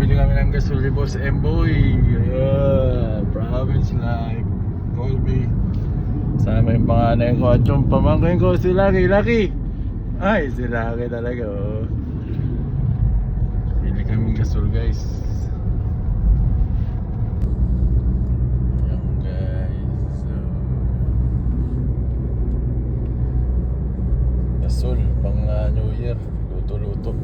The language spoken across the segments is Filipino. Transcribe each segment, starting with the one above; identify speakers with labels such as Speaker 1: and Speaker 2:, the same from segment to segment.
Speaker 1: nakabili kami ng gasol ni Boss Emboy. Province Life, Colby. Sama yung panganay ko at yung pamangkin ko, si Lucky. Lucky! Ay, si Lucky talaga, oh. Bili kaming gasol, guys. Ayan, guys. So, gasol, pang New Year. Luto-luto.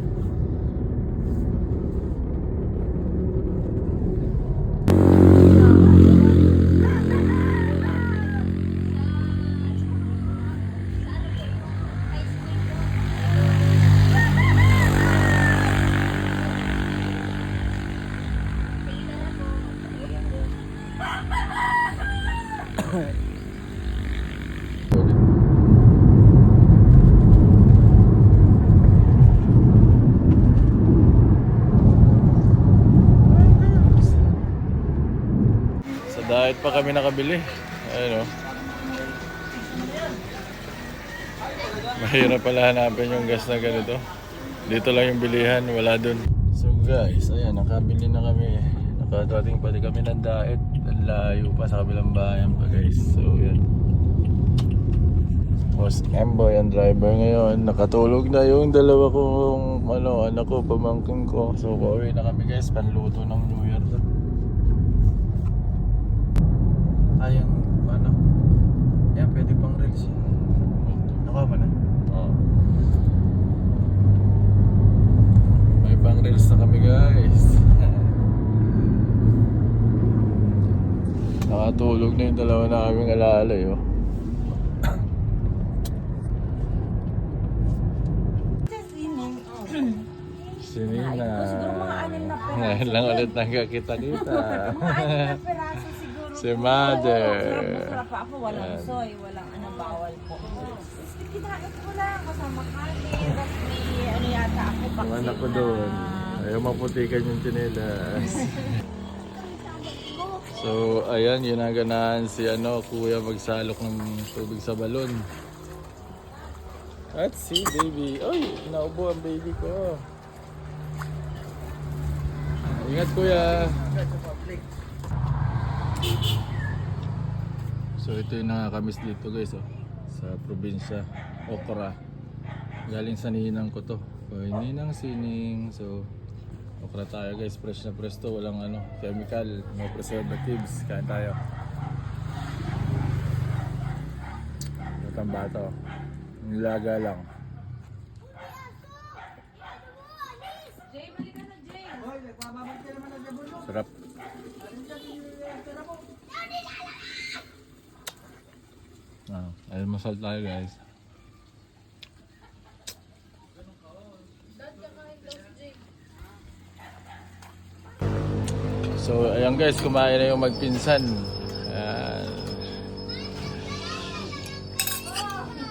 Speaker 1: Dahil pa kami nakabili. Ayun, oh. Mahirap pala hanapin yung gas na ganito. Dito lang yung bilihan, wala dun. So guys, ayan, nakabili na kami. Nakadating pati kami ng Daet. Ang layo pa sa kabilang bayan pa, guys. So yan. Boss Emboy ang driver ngayon. Nakatulog na yung dalawa kong anak ko, pamangkin ko. So pauwi na kami, guys. Panluto ng New Year to. Ayang ano? Yan, pwede pang reels yun. Nakuha ba na? Oo. May pang reels na kami, guys. Nakatulog na yung dalawa na kaming alalay, oh. Sinina. Ngayon lang ulit nagkakita-kita. Si Mother.
Speaker 2: Masarap pa ako, walang soy, walang bawal po. Kinahanap ko lang, kasama kanin, may ano yata ako,
Speaker 1: Ang
Speaker 2: vaccine
Speaker 1: anak ko doon. Ayaw maputikan yung tsinelas. So, ayan, yun ang ganahan si kuya magsalok ng tubig sa balon. At si baby. Ay, naubo ang baby ko. Ingat, kuya. So ito yung nakakamiss dito, guys, oh, sa probinsya, okra. Galing sa ninang ko to. So, ninang sining. So okra tayo, guys, fresh na fresh to, walang chemical, no preservatives. Kain tayo. Itang bata, oh. Nilaga lang. Sarap. Almusal tayo, guys. So ayan, guys, kumain na yung magpinsan.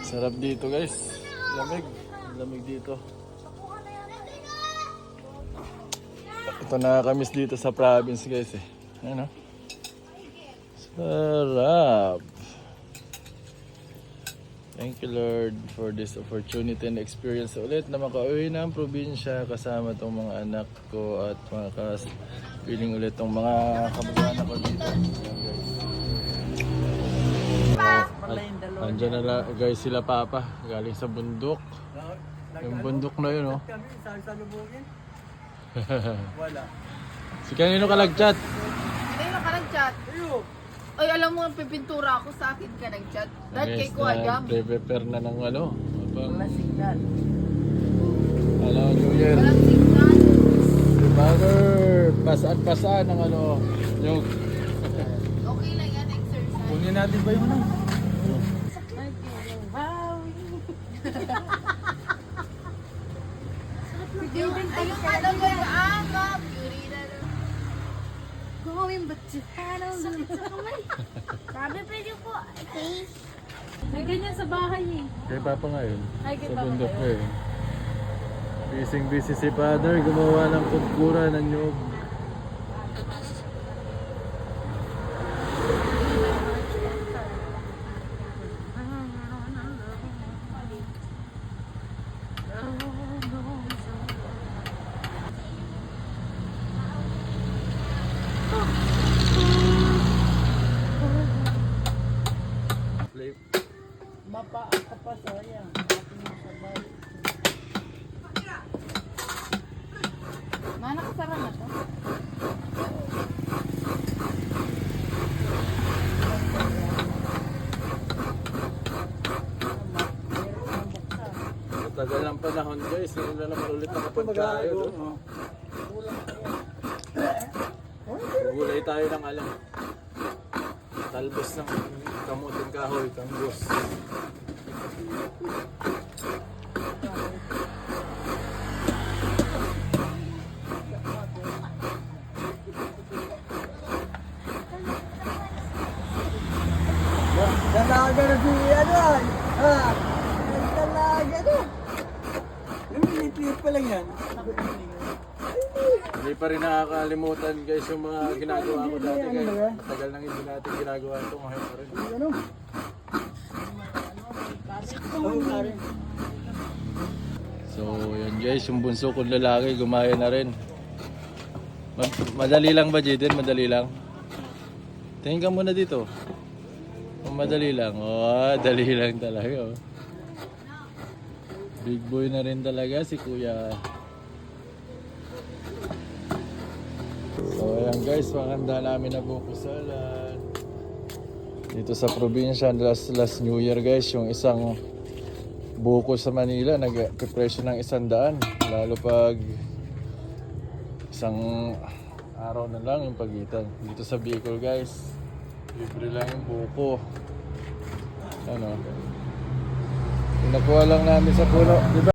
Speaker 1: Sarap dito, guys. Lamig. Lamig dito. Ito nakakamiss dito sa province, guys, eh. Ayan, oh. Sarap. Thank you, Lord, for this opportunity and experience ulit na makauwi ng probinsya kasama tong mga anak ko at mga piling ulit tong mga kamag-anak ko dito. Andiyan na lang, guys, sila Papa galing sa bundok. Yung bundok na yun, oh.
Speaker 3: Wala.
Speaker 1: Si kanino ka nag-chat?
Speaker 2: Kanino ka nag-chat? Ay, alam mo, pipintura ako, sa akin ka nag-chat. Dahil kay Kuya Jam.
Speaker 1: Prepare na ng
Speaker 2: Walang signal.
Speaker 1: New Year.
Speaker 2: Walang signal.
Speaker 1: Mother, pasaan ng nyug.
Speaker 2: Okay lang yan, exercise.
Speaker 3: Kunin natin ba yung
Speaker 2: Ayun ka daw yung ama, beauty na lang. Going back to Honolulu.
Speaker 4: Sabi pwede po, face.
Speaker 2: May ganyan sa bahay eh.
Speaker 1: Kay Papa ngayon.
Speaker 2: Ay, kay
Speaker 1: Sa
Speaker 2: Papa
Speaker 1: bundok
Speaker 2: ngayon.
Speaker 1: Busy si Father, gumawa ng kudkura ng nyug.
Speaker 2: Sara na to.
Speaker 1: Matagal ng panahon guys, hindi na naman ulit nakapagkayo. No? Gulay tayo ng alam. Talbos ng kamuting kahoy, kanggos.
Speaker 3: Dalaga na si ano ay. Dalaga na. Liit-liit pa lang yan.
Speaker 1: Hindi pa rin nakakalimutan guys yung mga ginagawa ko dati guys. Matagal nang hindi natin ginagawa ito, ngayon pa rin.
Speaker 3: Ano? Oh, pare.
Speaker 1: So yan guys, yung bunso kong lalaki gumaya na rin. Madali lang ba Jaden? Madali lang? Tingin ka muna dito. Oh, madali lang. Oh, dali lang talaga. Oh. Big boy na rin talaga si kuya. So ayan guys, makanda namin na buko salad. Dito sa probinsya, last New Year guys, yung isang buko sa Manila, nag-presyo ng 100. Lalo pag isang araw na lang yung pagitan. Dito sa Bicol guys, libre lang yung buko. Ano? Nakuha lang namin sa puno, di ba?